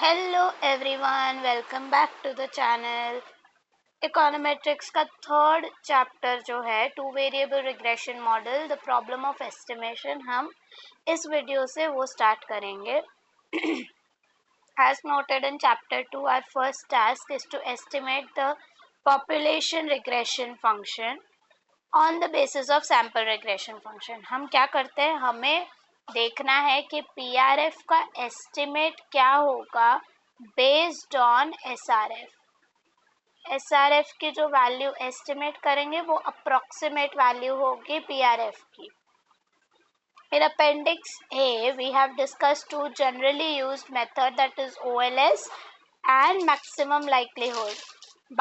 Hello everyone, welcome back to the channel. Econometrics का third chapter जो है two variable regression model the problem of estimation, हम इस video से वो स्टार्ट करेंगे। As noted in chapter 2, our first task is to estimate the population regression function on the basis of sample regression function. हम क्या करते हैं, हमें देखना है कि पीआरएफ का एस्टिमेट क्या होगा बेस्ड ऑन एसआरएफ की जो वैल्यू एस्टिमेट करेंगे वो अप्रोक्सीमेट वैल्यू होगी पीआरएफ की। In appendix A, we have discussed two generally used method, that is OLS and maximum likelihood.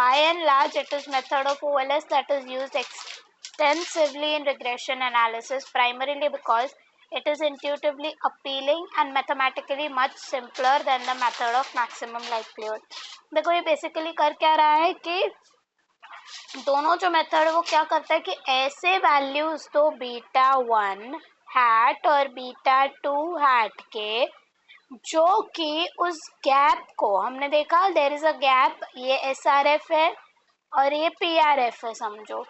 By and large, it is method of OLS that is used extensively in regression analysis, primarily because it is intuitively appealing and mathematically much simpler than the method of maximum likelihood. देखो ये basically कर क्या रहा है कि दोनों जो method है वो क्या करता है कि ऐसे वैल्यूज तो बीटा 1 हैट और बीटा 2 हैट के जो कि उस गैप को हमने देखा, देयर इज अ गैप, ये एसआरएफ है और ये पीआरएफ है समझो,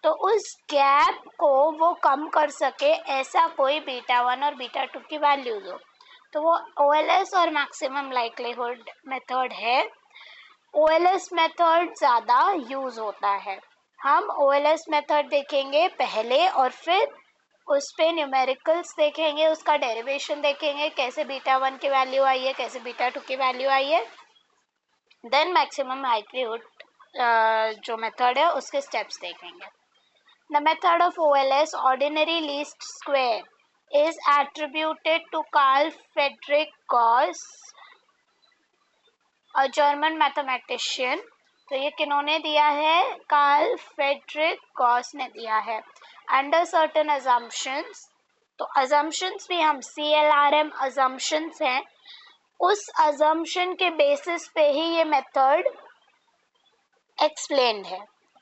तो उस गैप को वो कम कर सके ऐसा कोई बीटा 1 और बीटा 2 की वैल्यूज हो, तो वो ओएलएस और मैक्सिमम लाइक्लीहुड मेथड है। OLS मेथड ज़्यादा यूज़ होता है। हम OLS मेथड देखेंगे पहले और फिर उस पे न्यूमेरिकल्स देखेंगे, उसका डेरिवेशन देखेंगे, कैसे बीटा 1 की वैल्यू आई है, कैसे बीटा 2 की वैल्यू आई है। देन मैक्सिमम लाइक्लीहुड जो मेथड है उसके स्टेप्स देखेंगे। The method of OLS, ordinary least square, is attributed to Carl Friedrich Gauss, a German mathematician. तो ये किन्होंने दिया है, कार्ल फ्रेडरिक गॉस ने दिया है। अंडर सर्टेन अजम्पशंस, तो अजम्पशंस भी हम CLRM अजम्पशंस हैं, उस अजम्पशन के बेसिस पे ही ये मेथड एक्सप्लेन्ड है।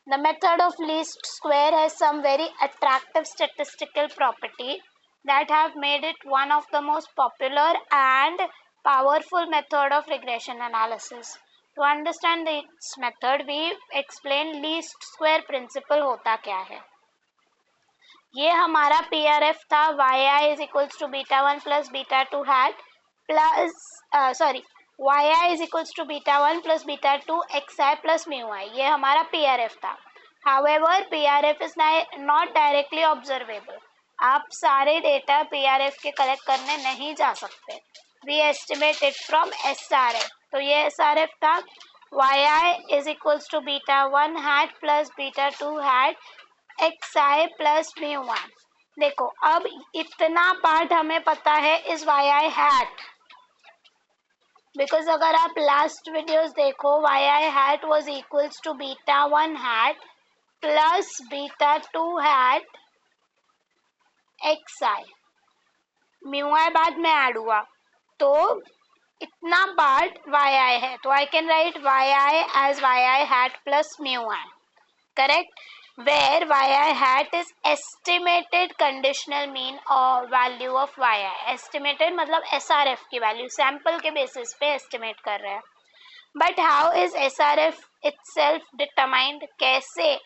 The method of least square has some very attractive statistical property that have made it one of the most popular and powerful method of regression analysis. To understand this method, we explain least square principle होता क्या है। ये हमारा PRF था, yi is equals to beta 1 plus beta 2 hat plus yi is equals to beta 1 plus beta 2 xi plus mu I, ये हमारा PRF था। However, PRF is not directly observable. आप सारे डेटा पीआरएफ के कलेक्ट करने नहीं जा सकते। We estimate it from SRF, तो ये एसआरएफ था, Y is equals to beta 1 hat plus beta 2 hat X plus mu one. देखो अब इतना पार्ट हमें पता है इस वाई हैट, बिकॉज अगर आप लास्ट वीडियोस देखो, Y hat was equals to beta 1 hat plus beta 2 hat X I, mu I बाद में ऐड हुआ, तो इतना पार्ट वाई आई है, तो I can write Y I as Y I hat plus mu I, correct, where Y I hat is estimated conditional mean और value of Y I. Estimated मतलब SRF की value, sample के basis पे estimate कर रहे हैं। But how is SRF itself determined, कैसे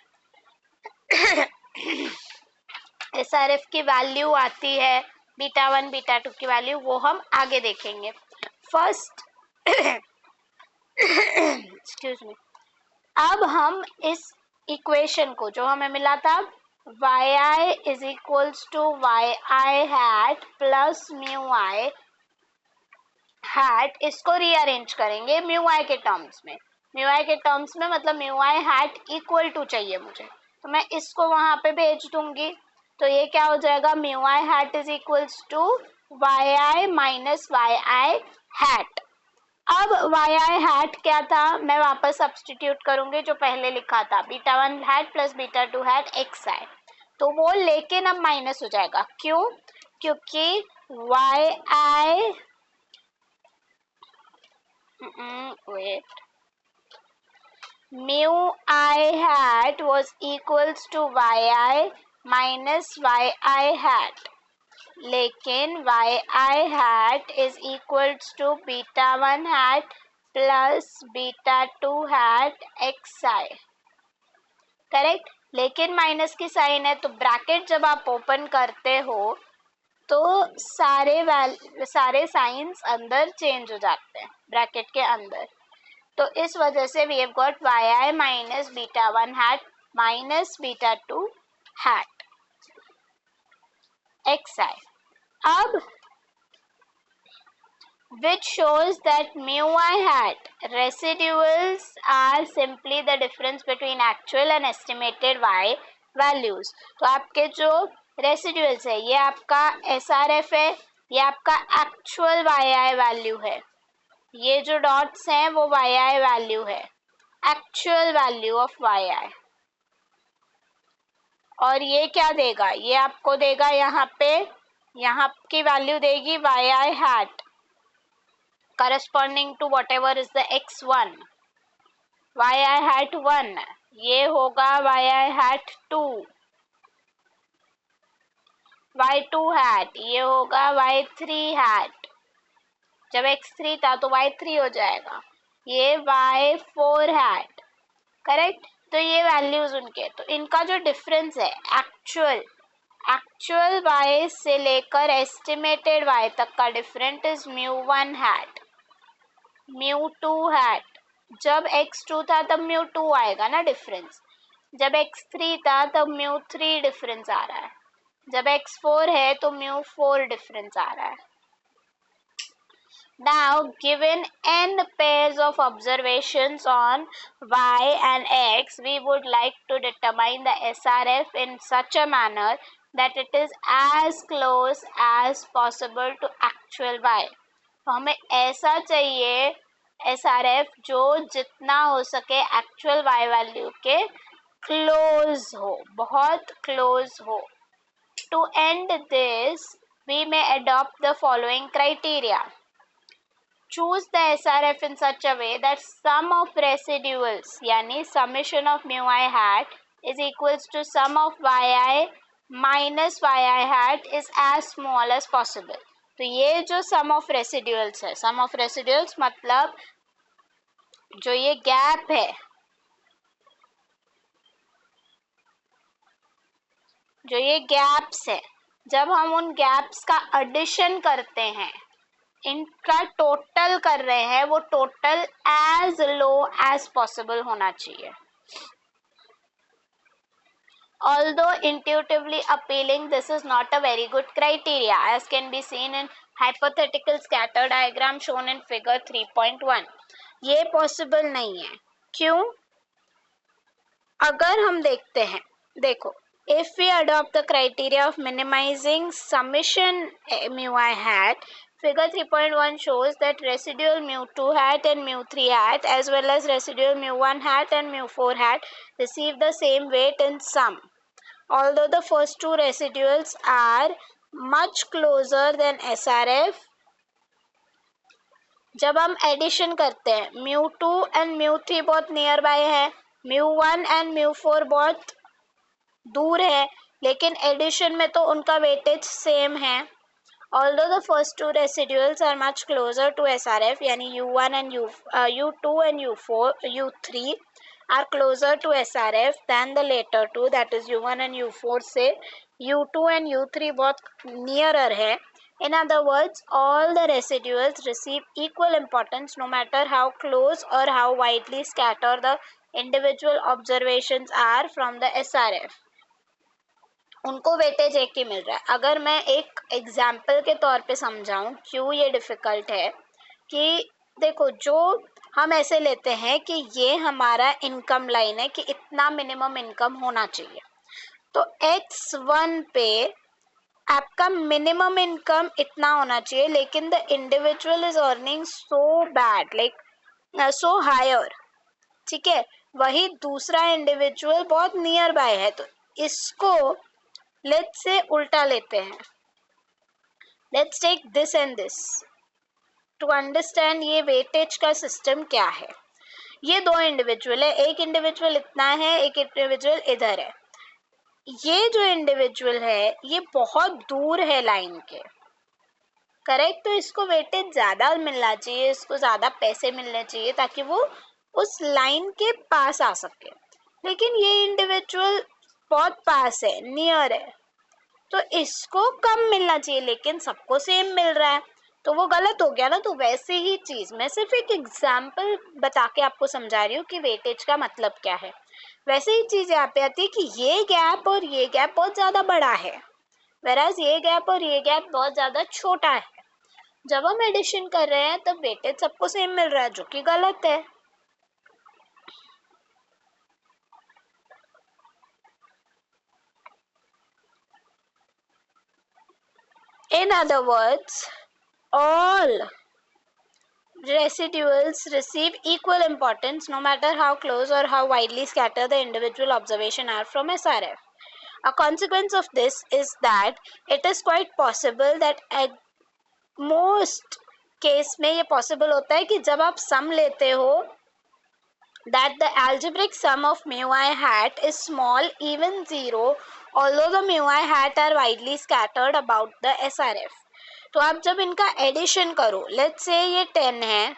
SRF की वैल्यू आती है, बीटा 1 बीटा 2 की वैल्यू, वो हम आगे देखेंगे। फर्स्ट एक्सक्यूज मी, अब हम इस इक्वेशन को जो हमें मिला था Y i is equals to Y I hat plus mu I hat, इसको रीअरेंज करेंगे म्यू आई के टर्म्स में। म्यू आई के टर्म्स में मतलब mu I hat equal to चाहिए मुझे, तो मैं इसको वहां पे भेज दूंगी, तो ये क्या हो जाएगा, mu I hat is equals to Y i minus Y I hat. अब वाई आई हैट क्या था, मैं वापस सब्सटीट्यूट करूंगी जो पहले लिखा था, beta 1 hat plus beta 2 hat X I, तो वो लेकिन अब माइनस हो जाएगा, क्यों, क्योंकि Y I wait, mu I hat was equals to yi minus yi hat, लेकिन yi hat is equals to beta 1 hat plus beta 2 hat xi, correct. लेकिन माइनस की साइन है तो ब्रैकेट जब आप ओपन करते हो तो सारे साइंस अंदर चेंज हो जाते हैं ब्रैकेट के अंदर। तो इस वजह से we have got yi minus beta 1 hat minus beta 2 hat xi। अब which shows that mu I hat residuals are simply the difference between actual and estimated y values। तो आपके जो रेसिड्यूल्स है ये आपका SRF है, ये आपका एक्चुअल yi वैल्यू है, ये जो डॉट्स हैं वो yi वैल्यू है, एक्चुअल वैल्यू ऑफ yi। और ये क्या देगा, ये आपको देगा यहाँ पे, यहाँ की वैल्यू देगी yi hat corresponding to whatever is the x1, yi hat 1 ये होगा yi hat 2, y2 hat ये होगा y3 hat, जब x3 था तो y3 हो जाएगा, ये y4 hat, करेक्ट। तो ये वैल्यूज उनके, तो इनका जो डिफरेंस है एक्चुअल y से लेकर एस्टिमेटेड y तक का difference is mu1 hat mu2 hat। जब x2 था तब mu2 आएगा ना डिफरेंस, जब x3 था तब mu3 डिफरेंस आ रहा है, जब x4 है तो mu4 डिफरेंस आ रहा है। Now given n pairs of observations on y and x, we would like to determine the SRF in such a manner that it is as close as possible to actual y। तो हमें ऐसा चाहिए SRF जो जितना हो सके actual y value के close हो, बहुत क्लोज हो। To end this, we may adopt the following criteria. Choose the SRF in such a way that sum of residuals यानी summation of mu I hat is equals to sum of yi minus yi hat is as small as possible। तो ये जो sum of residuals है, sum of residuals मतलब जो ये gap है, जो ये गैप्स है, जब हम उन गैप्स का एडिशन करते हैं, इनका टोटल कर रहे हैं, वो total as low as possible होना चाहिए। Although intuitively appealing, this is not a very good criteria as can be seen in hypothetical scatter diagram shown in figure 3.1। ये पॉसिबल नहीं है, क्यों? अगर हम देखते हैं, देखो, if we adopt the criteria of minimizing summation mu I hat, figure 3.1 shows that residual mu2 hat and mu3 hat as well as residual mu1 hat and mu4 hat receive the same weight in sum, although the first two residuals are much closer than SRF। जब हम addition करते हैं, mu2 and mu3 बहुत near by है, mu1 and mu4 बहुत दूर है, लेकिन एडिशन में तो उनका वेटेज सेम है। Although the first two residuals are much closer to SRF यानी U1 and U2 and U3 are closer to SRF than the later two, that is U1 and U4 से U2 and U3 बहुत nearer है। In other words, all the residuals receive equal importance no matter how close or how widely scattered the individual observations are from the SRF। उनको weightage एक ही मिल रहा है। अगर मैं एक एग्जाम्पल के तौर पे समझाऊं क्यों ये डिफ़िकल्ट है, कि देखो, जो हम ऐसे लेते हैं कि ये हमारा इनकम लाइन है कि इतना मिनिमम इनकम होना चाहिए, तो X1 पे आपका मिनिमम इनकम इतना होना चाहिए, लेकिन the individual is earning so bad, like so higher, ठीक है। वही दूसरा इंडिविजुअल बहुत नियर बाय है, तो इसको लेट्स से उल्टा लेते हैं, let's take this and this to understand ये वेटेज का सिस्टम क्या है। ये दो इंडिविजुअल है, एक इंडिविजुअल इतना है, एक इंडिविजुअल इधर है। ये जो इंडिविजुअल है ये बहुत दूर है लाइन के, करेक्ट, तो इसको वेटेज ज़्यादा मिलना चाहिए, इसको ज़्यादा पैसे मिलने चाहिए ताकि वो उस लाइन के पास आ सके, लेकिन ये इंडिविजुअल बहुत पास है, नियर है, तो इसको कम मिलना चाहिए, लेकिन सबको सेम मिल रहा है, तो वो गलत हो गया ना। तो वैसे ही चीज़, मैं सिर्फ एक एग्जाम्पल बता के आपको समझा रही हूँ कि वेटेज का मतलब क्या है। वैसे ही चीज़ यहाँ पे आती है कि ये गैप और ये गैप बहुत ज़्यादा बड़ा है, वेराज ये गैप और ये गैप बहुत ज़्यादा छोटा है। जब हम एडिशन कर रहे हैं तब वेटेज सबको सेम मिल रहा है, जो कि गलत है। In other words, all residuals receive equal importance no matter how close or how widely scattered the individual observation are from SRF. A consequence of this is that it is quite possible that at most case में ये possible होता है कि जब आप sum लेते हो that the algebraic sum of mu I hat is small, even zero, although the mu I hat are widely scattered about the SRF. तो आप जब इनका एडिशन करो, लेट्स से ये 10 है,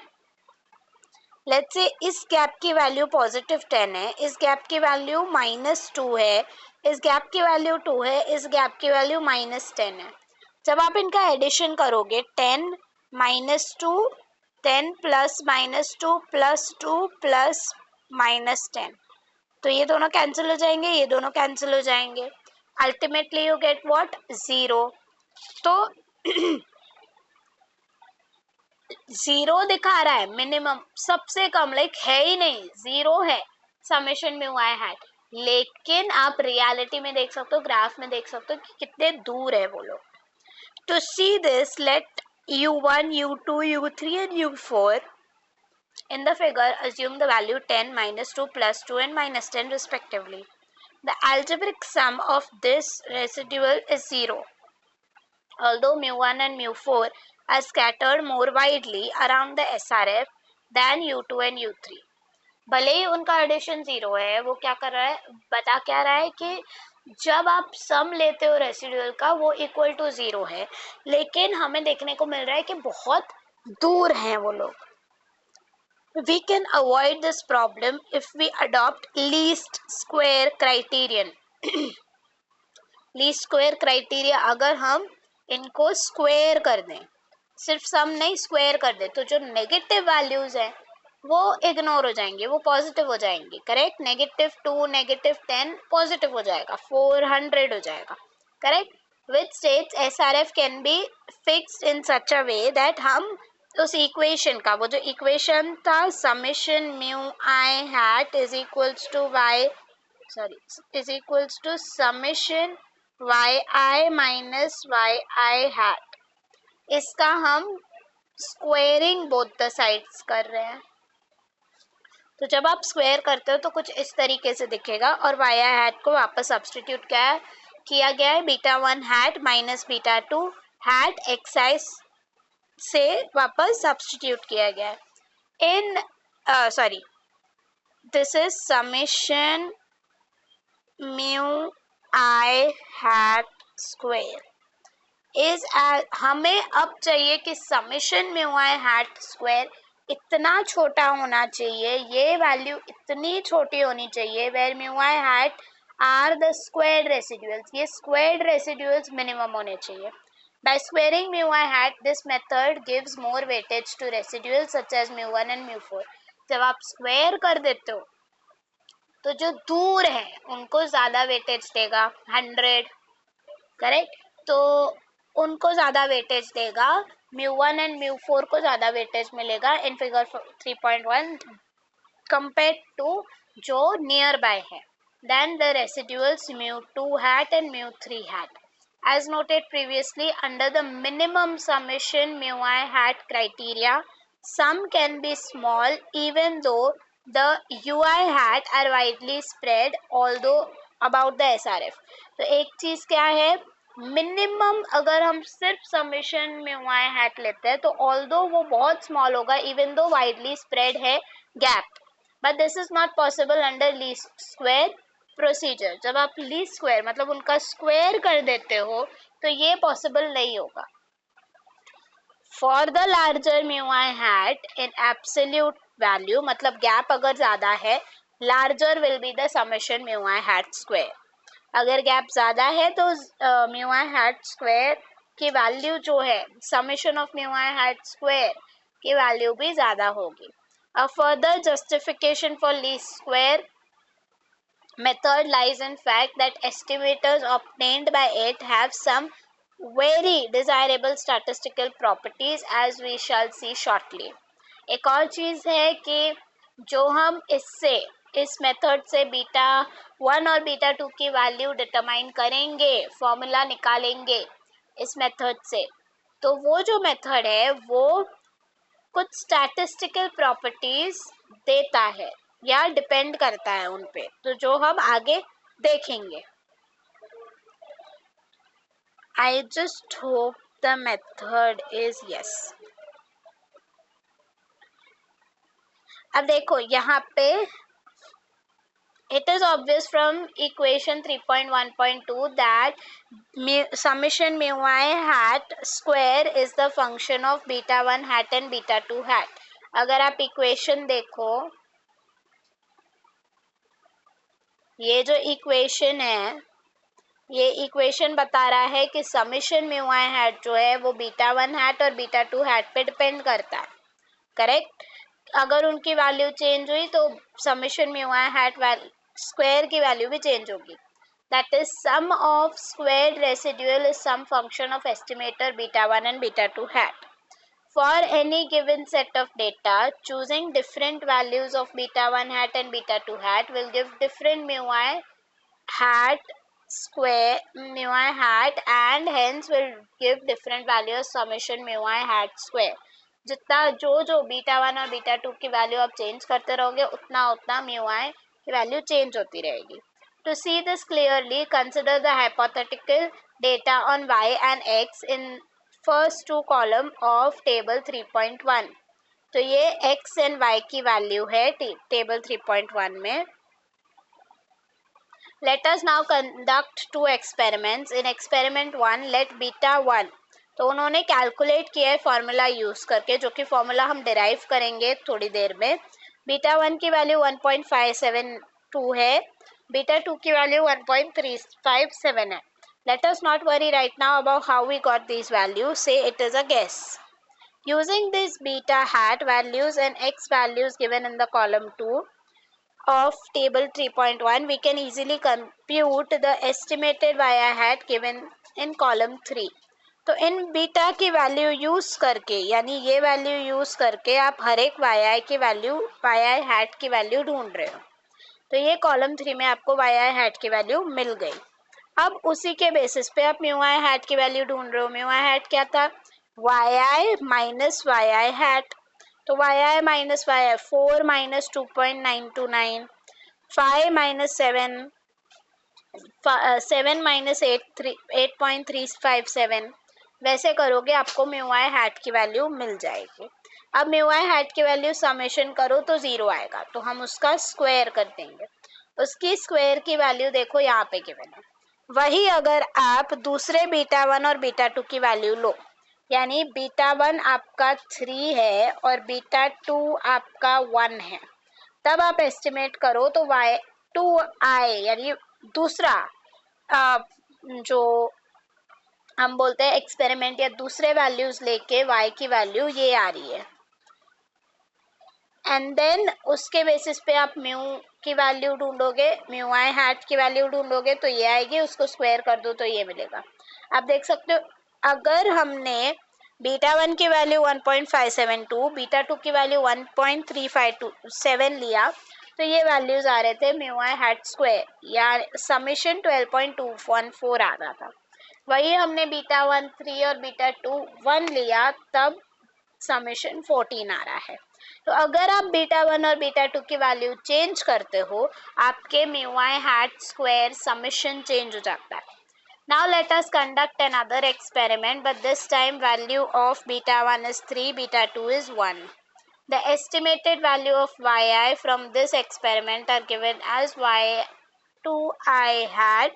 लेट्स से इस गैप की वैल्यू पॉजिटिव 10 है, इस गैप की वैल्यू -2 है, इस गैप की वैल्यू 2 है, इस गैप की वैल्यू -10 है। जब आप इनका एडिशन करोगे 10 -2, 10 प्लस -2 प्लस 2 प्लस -10, तो ये दोनों कैंसिल हो जाएंगे, ये दोनों कैंसिल हो जाएंगे, अल्टीमेटली यू गेट व्हाट, 0। तो 0 दिखा रहा है मिनिमम, सबसे कम, लाइक है ही नहीं, 0 है समेशन म्यू आई हैट, लेकिन आप रियलिटी में देख सकते हो, ग्राफ में देख सकते हो कि कितने दूर है वो लोग। To see this, let u1, u2, u3 and u4 in the figure assume the value 10, -2, +2 and -10 respectively. The algebraic sum of this residual is 0, although mu1 and mu4 are scattered more widely around the SRF than u2 and u3. भले ही उनका addition 0 है, वो क्या कर रहा है, बता क्या रहा है कि जब आप सम लेते हो रेसिडुअल का वो इक्वल टू 0 है, लेकिन हमें देखने को मिल रहा है कि बहुत दूर हैं वो लोग। We can avoid this problem if we adopt least square criterion. Least square criteria, अगर हम इनको स्क्वायर कर दें, सिर्फ सम नहीं स्क्वायर कर दें, तो जो नेगेटिव वैल्यूज हैं वो इग्नोर हो जाएंगे, वो पॉजिटिव हो जाएंगे, करेक्ट। -2, -10 पॉजिटिव हो जाएगा, 400 हो जाएगा, correct. Which states SRF can be fixed in such a way that हम उस इक्वेशन का, वो जो इक्वेशन था summation mu I hat is equals to Y, sorry, is equals to summation yi minus yi hat, इसका हम squaring both the sides कर रहे हैं। तो जब आप स्क्वायर करते हो तो कुछ इस तरीके से दिखेगा, और yi hat को वापस सब्सटीट्यूट किया गया है β1 hat माइनस β2 hat xi से वापस सब्सटीट्यूट किया गया है इन sorry, this is summation mu I hat square is, हमें अब चाहिए कि समेशन म्यू आई हैट स्क्वायर इतना छोटा होना चाहिए, ये वैल्यू इतनी छोटी होनी चाहिए where mu I hat are the squared residuals, ये स्क्वायर्ड रेसिडुअल्स मिनिमम होने चाहिए। By squaring mu I hat, this method gives more weightage to residuals such as mu1 and mu4. जब आप स्क्वायर कर देते हो तो जो दूर है उनको ज़्यादा वेटेज देगा, 100, करेक्ट, तो उनको ज़्यादा वेटेज देगा, mu1 एंड mu4 को ज़्यादा वेटेज मिलेगा इन फिगर 3.1 कंपेयर टू जो नियर बाय है, then the residuals mu2 hat and mu3 hat. As noted previously, under the minimum summation mu I hat criteria, sum can be small even though the ui hat are widely spread although about the SRF. तो एक चीज क्या है, minimum अगर हम सिर्फ summation mu आई hat लेते हैं तो ऑल्दो वो बहुत स्मॉल होगा इवन दो वाइडली स्प्रेड है gap, but this is not possible under least square procedure, जब आप लीस्ट स्क्वायर मतलब उनका स्क्वायर कर देते हो तो ये पॉसिबल नहीं होगा. For the larger mu I hat in absolute value, मतलब गैप अगर ज्यादा है, larger will be the summation mu I hat square. अगर गैप ज्यादा है तो म्यू आई हैट स्क्वायर की वैल्यू जो है, summation of mu I hat square की वैल्यू भी ज्यादा होगी. A further justification for least square method lies in fact that estimators obtained by it have some very desirable statistical properties as we shall see shortly. एक और चीज है कि जो हम इस मेथड से बीटा 1 और बीटा 2 की वैल्यू डिटरमाइन करेंगे, फॉर्मूला निकालेंगे इस मेथड से, तो वो जो मेथड है वो कुछ स्टैटिस्टिकल प्रॉपर्टीज देता है या डिपेंड करता है उन पे, तो जो हम आगे देखेंगे. I just hope the method is yes. अब देखो यहाँ पे it is obvious from equation 3.1.2 that summation mu I hat square is the function of beta 1 hat and beta 2 hat. अगर आप इक्वेशन देखो, ये जो इक्वेशन है, ये इक्वेशन बता रहा है कि समेशन म्यू आई हैट जो है वो बीटा 1 हैट और बीटा 2 हैट पे डिपेंड करता है. करेक्ट. अगर उनकी वैल्यू चेंज हुई तो समेशन म्यू आई हैट स्क्वायर की वैल्यू भी चेंज होगी. That is sum of squared residual is some function of estimator beta 1 and beta 2 hat. For any given set of data, choosing different values of beta 1 hat and beta 2 hat will give different mu I hat square mu I hat and hence will give different values summation mu I hat square. जितना जो beta 1 और beta 2 की value आप change करते रहोगे उतना उतना mu I की वैल्यू चेंज होती रहेगी. To see this clearly, consider the hypothetical data on y and x in first two column of table 3.1. तो ये x and y की वैल्यू है टेबल 3.1 में. Let us now conduct two experiments. In experiment 1, let beta 1, तो उन्होंने calculate किया है formula use करके, जो कि फॉर्मूला हम डिराइव करेंगे थोड़ी देर में. बीटा 1 की वैल्यू 1.572 है, बीटा 2 की वैल्यू 1.357 है. Let us not worry right now about how we got these values. Say it is a guess. Using these beta hat values and x values given in the column 2 of table 3.1, we can easily compute the estimated y hat given in column 3. तो इन beta की value use करके, यानी ये value use करके आप हर एक y की value, y hat की वैल्यू ढूंढ रहे हो. तो ये कॉलम 3 में आपको y hat की वैल्यू मिल गई. अब उसी के बेसिस पे आप म्यू आई हैट की वैल्यू ढूंढ रहे हो. म्यू आई हैट क्या था? yi माइनस वाई आई हैट. तो yi माइनस वाई आई 4 माइनस 2.929, 5 माइनस 7 माइनस 8.357. वैसे करोगे आपको म्यू आई हैट की वैल्यू मिल जाएगी. अब म्यू आई हैट की वैल्यू समेशन करो तो 0 आएगा, तो हम उसका स्क्वायर कर देंगे. उसकी स्क्वायर की वैल्यू देखो यहाँ पे गिवन है. वही अगर आप दूसरे बीटा 1 और बीटा 2 की वैल्यू लो, यानी बीटा 1 आपका 3 है और बीटा 2 आपका 1 है, तब आप एस्टिमेट करो तो y2i यानी दूसरा जो हम बोलते हैं एक्सपेरिमेंट या दूसरे वैल्यूज लेके y की वैल्यू ये आ रही है. एंड देन उसके बेसिस पे आप म्यू की वैल्यू ढूंढोगे, म्यू आई हैट की वैल्यू ढूंढोगे तो ये आएगी, उसको स्क्वायर कर दो तो ये मिलेगा. आप देख सकते हो अगर हमने बीटा 1 की वैल्यू 1.572, बीटा 2 की वैल्यू 1.357 लिया तो ये वैल्यूज आ रहे थे म्यू आई हैट स्क्वायर या समेशन 12.214 आ रहा था. वही हमने बीटा 1 3 और बीटा 2 1 लिया तब समेशन 14 आ रहा है. तो अगर आप बीटा 1 और बीटा 2 की वैल्यू चेंज करते हो, आपके म्यू आई हैट स्क्वायर समेशन चेंज हो जाता है. Now let us conduct another experiment, but this time value of beta 1 is 3, beta 2 is 1. The estimated value of yi from this experiment are given as 2i hat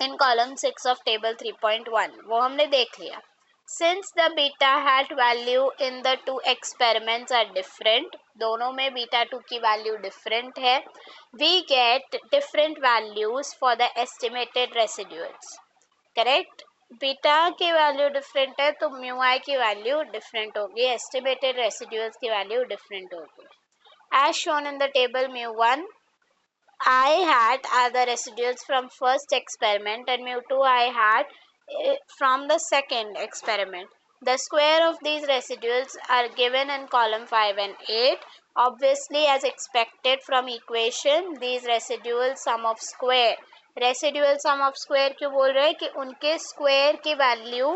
in column 6 of table 3.1 वो हमने देख लिया. Since the beta hat value in the two experiments are different, दोनों में beta 2 की value different है, we get different values for the estimated residuals. Correct? Beta की value different है तो म्यू आई की वैल्यू डिफरेंट होगी, एस्टिमेटेड रेसिड्यूल्स की वैल्यू डिफरेंट होगी. As shown in the table mu1 I hat are the residuals from first experiment and mu2 I hat from the second experiment. The square of these residuals are given in column 5 and 8. Obviously, as expected from equation, these residual sum of square. Residual sum of square क्यों बोल रहे हैं कि उनके square की value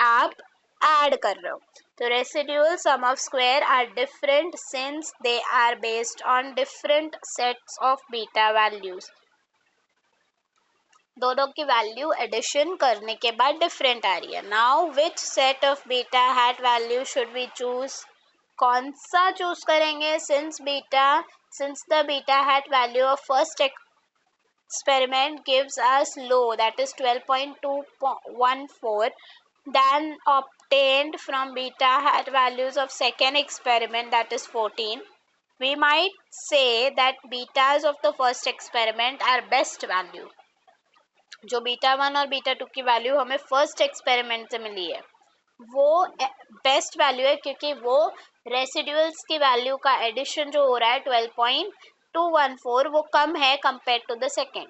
आप add कर रहे हो. तो residual sum of square are different since they are based on different sets of beta values. दोनों की वैल्यू एडिशन करने के बाद डिफरेंट आ रही है. Now which set of beta hat value should we choose? कौन सा चूज करेंगे? Since the beta hat value of first experiment gives us low, that is 12.214, than obtained from beta hat values of second experiment, that is 14. We might say that betas of the first experiment are best value. जो beta 1 और beta 2 की value हमें first experiment से मिली है वो best value है क्योंकि वो रेसिड्यूल्स की वैल्यू का एडिशन जो हो रहा है 12.214 वो कम है compare to the second.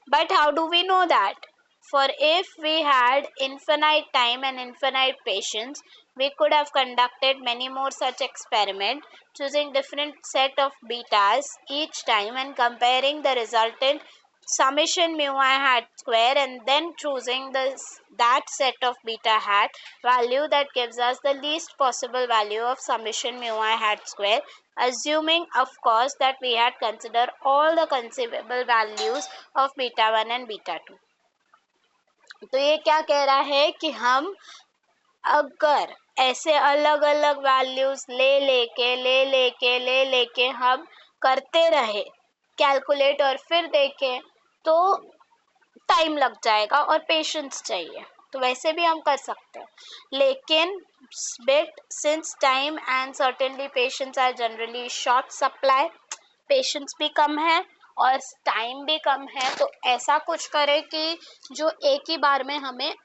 But how do we know that? For if we had infinite time and infinite patience, we could have conducted many more such experiments, choosing different set of betas each time and comparing the resultant summation mu I hat square and then choosing that set of beta hat value that gives us the least possible value of summation mu I hat square, assuming of course that we had considered all the conceivable values of beta 1 and beta 2. तो ये क्या कह रहा है कि हम अगर ऐसे अलग अलग वैल्यूज ले लेके हम करते रहे कैलकुलेट और फिर देखें तो टाइम लग जाएगा और पेशेंस चाहिए. तो वैसे भी हम कर सकते हैं लेकिन but since time and certainly patience are generally short supply, patience भी कम है और टाइम भी कम है, तो ऐसा कुछ करें कि जो एक ही बार में हमें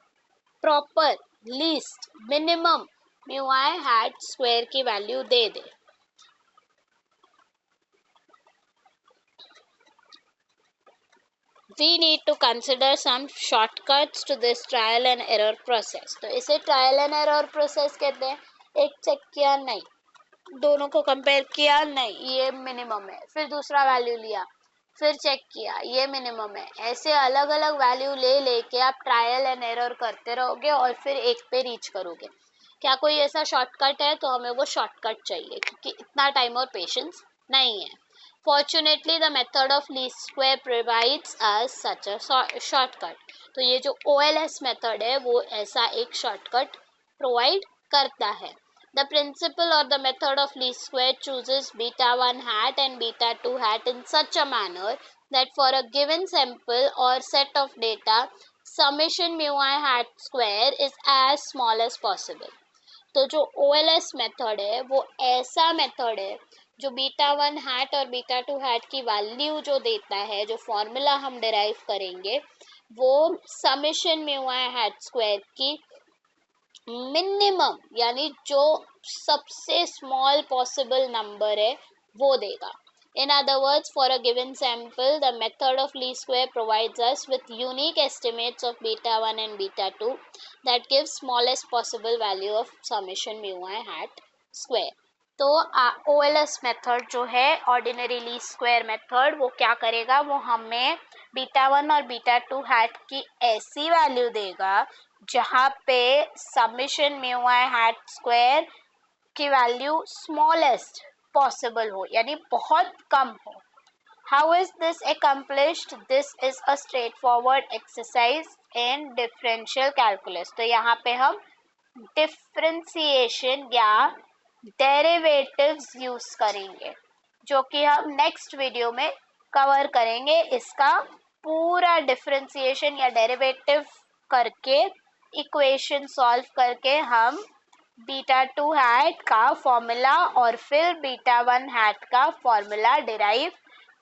प्रॉपर लीस्ट मिनिमम म्यू आई हैट स्क्वायर की value they they. We need to consider some shortcuts to this trial and error process. तो इसे ट्रायल एंड एरर प्रोसेस कहते हैं. एक चेक किया नहीं, दोनों को कंपेयर किया नहीं, ये मिनिमम है, फिर दूसरा वैल्यू लिया, फिर चेक किया, ये मिनिमम है. ऐसे अलग अलग वैल्यू लेके आप ट्रायल एंड एरर करते रहोगे और फिर एक पे रीच करोगे. क्या कोई ऐसा शॉर्टकट है? तो हमें वो शॉर्टकट चाहिए क्योंकि इतना टाइम और पेशेंस नहीं है. Fortunately, the method of least square provides us such a shortcut. तो ये जो OLS method है वो ऐसा एक shortcut provide करता है. The principle or the method of least square chooses beta 1 hat and beta 2 hat in such a manner that for a given sample or set of data, summation mu I hat square is as small as possible. तो जो OLS method है वो ऐसा method है जो beta 1 hat और beta 2 hat की value जो देता है, जो फॉर्मूला हम डिराइव करेंगे वो समेशन म्यू आई हैट स्क्वायर की मिनिमम यानी जो सबसे स्मॉल पॉसिबल नंबर है वो देगा. In other words, for a given sample, the method of least square provides us with unique estimates of beta 1 and beta 2 that gives smallest possible value of summation mu I hat square. तो OLS method जो है ordinary least square method वो क्या करेगा? वो हमें beta 1 और beta 2 hat की ऐसी वैल्यू देगा जहाँ पे समेशन म्यू आई हैट स्क्वायर की वैल्यू स्मॉलेस्ट पॉसिबल हो यानी बहुत कम हो. How is this accomplished? This is a straight forward exercise in differential calculus. तो यहाँ पे हम डिफरेंशिएशन या डेरिवेटिव्स यूज करेंगे जो कि हम नेक्स्ट वीडियो में कवर करेंगे, इसका पूरा डिफरेंशिएशन या डेरिवेटिव करके इक्वेशन सॉल्व करके हम बीटा 2 हैट का फॉर्मूला और फिर बीटा 1 हैट का फॉर्मूला डिराइव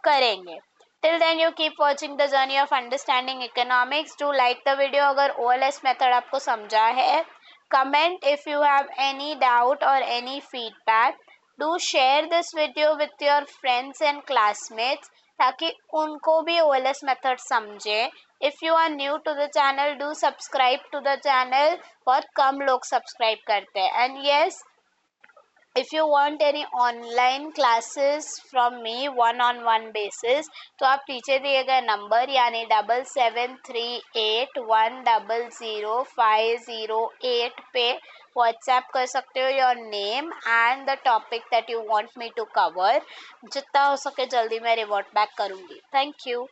करेंगे. Till then you keep watching the journey of understanding economics. Do like the video अगर OLS method आपको समझा है. Comment if you have any doubt or any feedback. Do share this video with your friends and classmates ताकि उनको भी OLS method समझे. If you are new to the channel, do subscribe to the channel. बहुत कम लोग subscribe करते हैं. And yes, if you want any online classes from me one-on-one basis, तो आप नीचे दिए गए नंबर यानी 7738100508 पे व्हाट्सएप कर सकते हो your name and the topic that you want me to cover. जितना हो सके जल्दी मैं रिवर्ट बैक करूँगी. Thank you.